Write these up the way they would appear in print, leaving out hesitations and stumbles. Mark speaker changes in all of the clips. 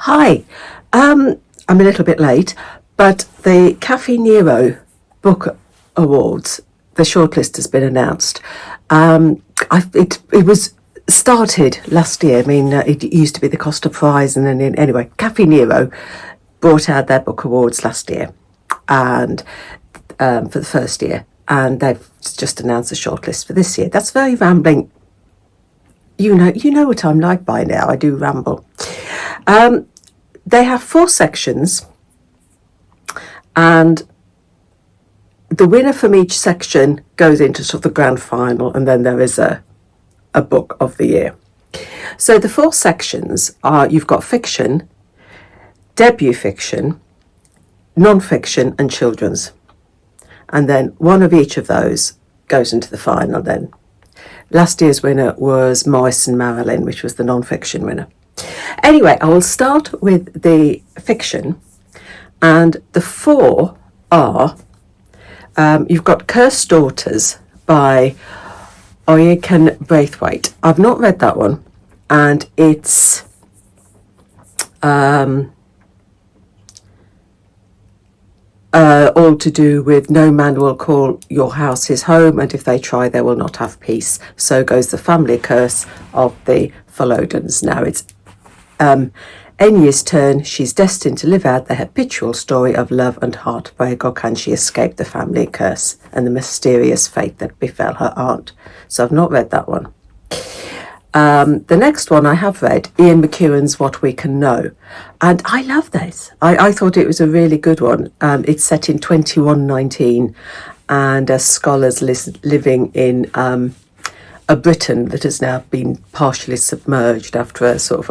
Speaker 1: Hi, I'm a little bit late, but the Nero Book Awards, the shortlist has been announced. It was started last year. I mean, it used to be the Costa Prize, and then anyway, Cafe Nero brought out their book awards last year, and for the first year, and they've just announced a shortlist for this year. That's very rambling. You know what I'm like by now. I do ramble. They have 4 sections, and the winner from each section goes into sort of the grand final, and then there is a book of the year. So the 4 sections are, you've got fiction, debut fiction, non-fiction, and children's. And then one of each of those goes into the final then. Last year's winner was Morris and Marilyn, which was the non-fiction winner. Anyway, I will start with the fiction, and the 4 are, you've got Cursed Daughters by Oyinkan Braithwaite. I've not read that one, and it's all to do with no man will call your house his home, and if they try they will not have peace. So goes the family curse of the Follodens. Now it's Enya's turn. She's destined to live out the habitual story of love and heartbreak, or can she escape the family curse and the mysterious fate that befell her aunt? So I've not read that one. The next one I have read, Ian McEwan's What We Can Know, and I love this. I thought it was a really good one. It's set in 2119, and as scholars living in a Britain that has now been partially submerged after a sort of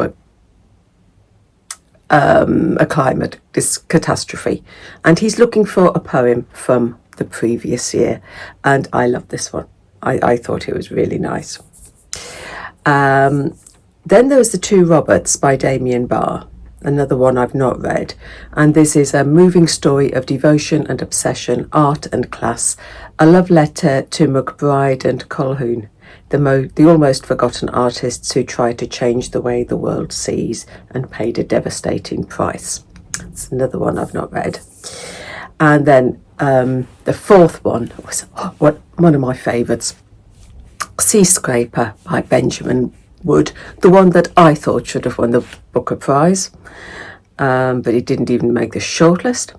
Speaker 1: a climate catastrophe, and he's looking for a poem from the previous year, and I love this one. I thought it was really nice. Then there was The Two Roberts by Damien Barr, another one I've not read, and this is a moving story of devotion and obsession, art and class, a love letter to McBride and Colquhoun, the almost forgotten artists who tried to change the way the world sees and paid a devastating price. It's another one I've not read. And then the 4th one was one of my favourites, Sea Scraper by Benjamin Wood, the one that I thought should have won the Booker Prize, but it didn't even make the shortlist.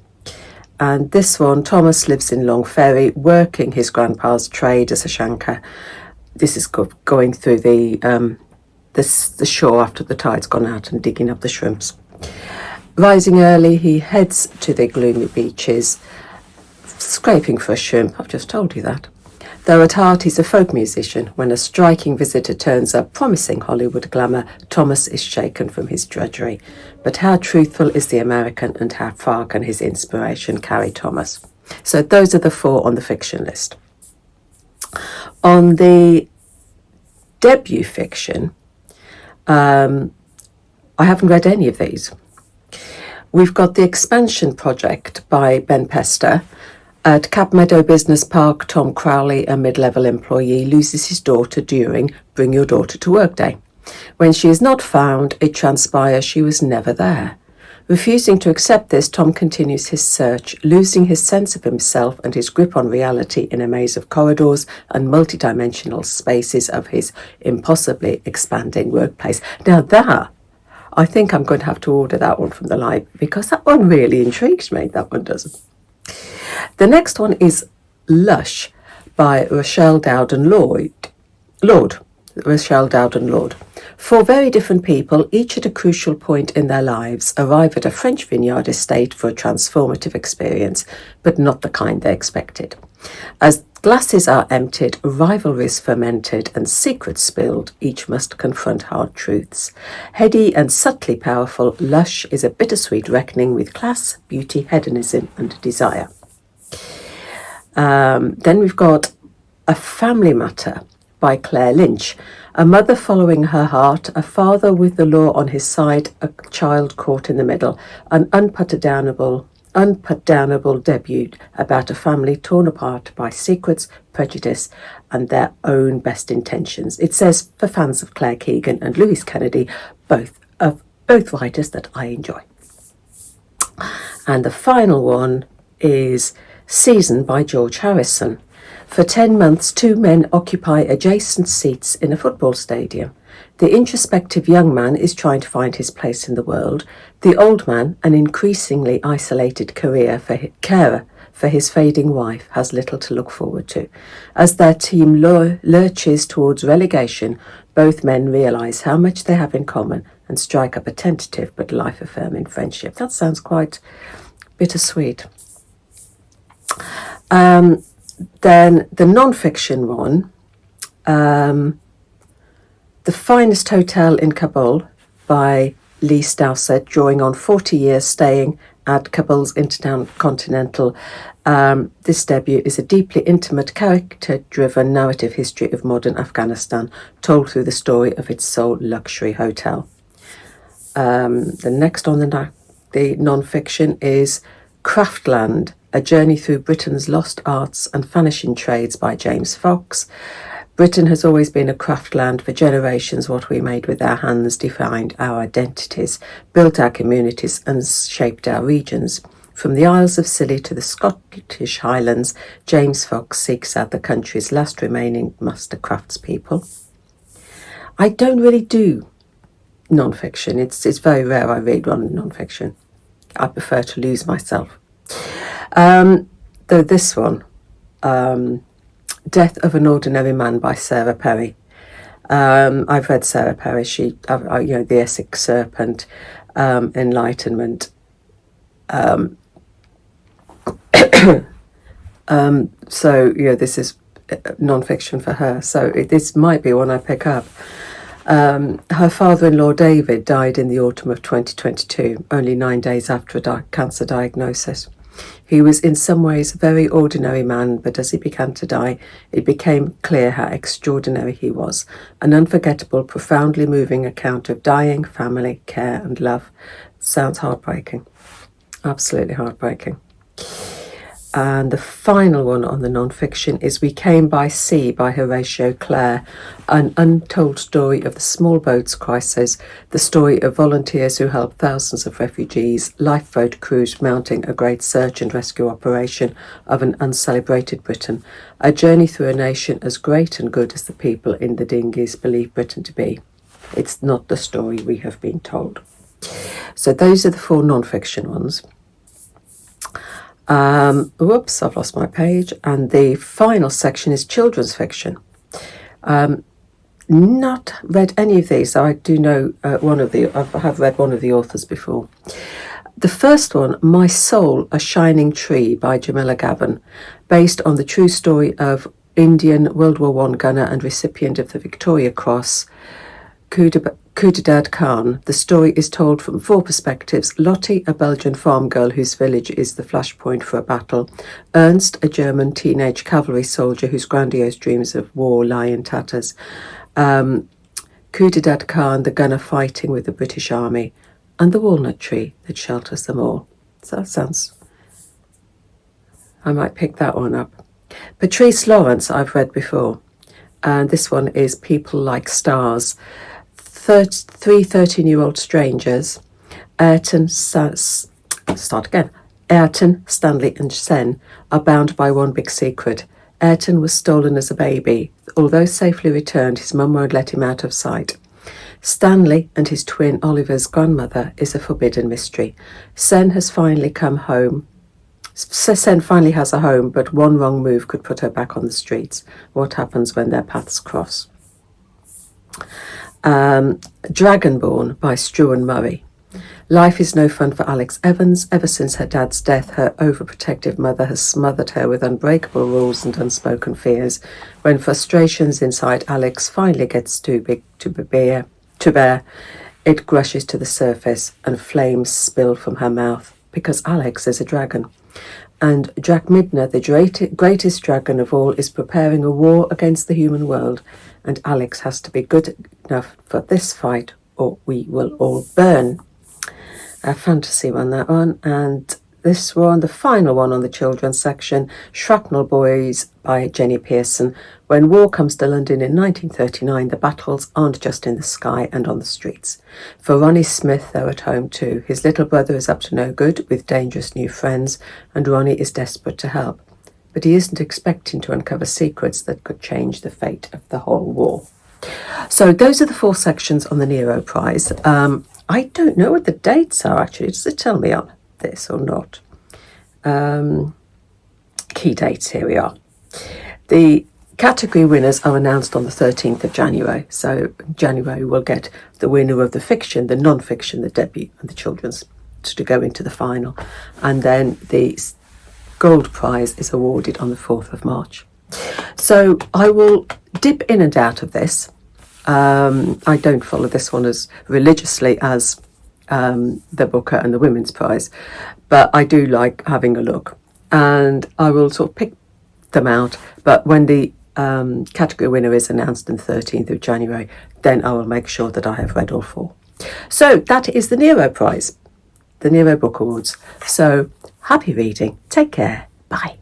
Speaker 1: And this one, Thomas lives in Long Ferry, working his grandpa's trade as a shanker. This is going through the shore after the tide's gone out and digging up the shrimps. Rising early, he heads to the gloomy beaches, scraping for a shrimp. I've just told you that. Though at heart he's a folk musician, when a striking visitor turns up promising Hollywood glamour, Thomas is shaken from his drudgery. But how truthful is the American, and how far can his inspiration carry Thomas? So those are the 4 on the fiction list. On the debut fiction, I haven't read any of these. We've got The Expansion Project by Ben Pester. At Cap Meadow Business Park, Tom Crowley, a mid-level employee, loses his daughter during Bring Your Daughter to Work Day. When she is not found, it transpires she was never there. Refusing to accept this, Tom continues his search, losing his sense of himself and his grip on reality in a maze of corridors and multidimensional spaces of his impossibly expanding workplace. Now that, I think I'm going to have to order that one from the library, because that one really intrigues me. That one doesn't. The next one is Lush by Rochelle Dowden Lord. Rochelle Dowden Lord. 4 very different people, each at a crucial point in their lives, arrive at a French vineyard estate for a transformative experience, but not the kind they expected. As glasses are emptied, rivalries fermented, and secrets spilled, each must confront hard truths. Heady and subtly powerful, Lush is a bittersweet reckoning with class, beauty, hedonism, and desire. Then we've got A Family Matter by Claire Lynch. A mother following her heart, a father with the law on his side, a child caught in the middle, an unputdownable debut about a family torn apart by secrets, prejudice, and their own best intentions. It says for fans of Claire Keegan and Louise Kennedy, both of both writers that I enjoy. And the final one is Season by George Harrison. For 10 months, two men occupy adjacent seats in a football stadium. The introspective young man is trying to find his place in the world. The old man, an increasingly isolated carer for his fading wife, has little to look forward to. As their team lurches towards relegation, both men realise how much they have in common and strike up a tentative but life-affirming friendship. That sounds quite bittersweet. Then the non-fiction one, The Finest Hotel in Kabul by Lee Stowsett, drawing on 40 years staying at Kabul's intercontinental. This debut is a deeply intimate, character-driven narrative history of modern Afghanistan, told through the story of its sole luxury hotel. The next on the non-fiction is Craftland, A Journey Through Britain's Lost Arts and Vanishing Trades by James Fox. Britain has always been a craftland. For generations. What we made with our hands defined our identities, built our communities and shaped our regions. From the Isles of Scilly to the Scottish Highlands, James Fox seeks out the country's last remaining master craftspeople. I don't really do non-fiction. It's very rare I read non-fiction. I prefer to lose myself. Though this one, Death of an Ordinary Man by Sarah Perry. I've read Sarah Perry. The Essex Serpent, Enlightenment. This is non-fiction for her. So this might be one I pick up. Her father-in-law David died in the autumn of 2022, only 9 days after a cancer diagnosis. He was in some ways a very ordinary man, but as he began to die, it became clear how extraordinary he was. An unforgettable, profoundly moving account of dying, family, care and love. Sounds heartbreaking. Absolutely heartbreaking. And the final one on the non-fiction is We Came by Sea by Horatio Clare, an untold story of the small boats crisis, the story of volunteers who helped thousands of refugees, lifeboat crews mounting a great search and rescue operation of an uncelebrated Britain, a journey through a nation as great and good as the people in the dinghies believe Britain to be. It's not the story we have been told. So those are the 4 non-fiction ones. Whoops, I've lost my page. And the final section is children's fiction. Not read any of these, though I do know I have read one of the authors before. The first one, My Soul, A Shining Tree by Jamila Gavin, based on the true story of Indian World War I gunner and recipient of the Victoria Cross, Khudadad Khan. The story is told from 4 perspectives: Lottie, a Belgian farm girl whose village is the flashpoint for a battle; Ernst, a German teenage cavalry soldier whose grandiose dreams of war lie in tatters; Khudadad Khan, the gunner fighting with the British Army; and the walnut tree that shelters them all. So that sounds... I might pick that one up. Patrice Lawrence I've read before, and this one is People Like Stars. 3 13-year-old strangers, Ayrton, Stanley and Sen, are bound by one big secret. Ayrton was stolen as a baby. Although safely returned, his mum won't let him out of sight. Stanley and his twin Oliver's grandmother is a forbidden mystery. Sen finally has a home, but one wrong move could put her back on the streets. What happens when their paths cross? Dragonborn by Struan Murray. Life is no fun for Alex Evans. Ever since her dad's death, her overprotective mother has smothered her with unbreakable rules and unspoken fears. When frustrations inside Alex finally gets too big to bear, it gushes to the surface and flames spill from her mouth, because Alex is a dragon. And Jack Midner, the greatest dragon of all, is preparing a war against the human world, and Alex has to be good enough for this fight or we will all burn. A fantasy one, that one. And this one, the final one on the children's section, Shrapnel Boys by Jenny Pearson. When war comes to London in 1939, the battles aren't just in the sky and on the streets. For Ronnie Smith, they're at home too. His little brother is up to no good with dangerous new friends, and Ronnie is desperate to help. But he isn't expecting to uncover secrets that could change the fate of the whole war. So those are the 4 sections on the Nero Prize. I don't know what the dates are actually. Does it tell me on this or not? Key dates, here we are. The category winners are announced on the 13th of January. So January we'll get the winner of the fiction, the non-fiction, the debut and the children's to go into the final. And then the gold prize is awarded on the 4th of March. So I will dip in and out of this. I don't follow this one as religiously as the Booker and the Women's Prize, but I do like having a look, and I will sort of pick them out. But when the category winner is announced on the 13th of January, then I will make sure that I have read all 4. So that is the Nero Prize, the Nero Book Awards. So happy reading. Take care. Bye.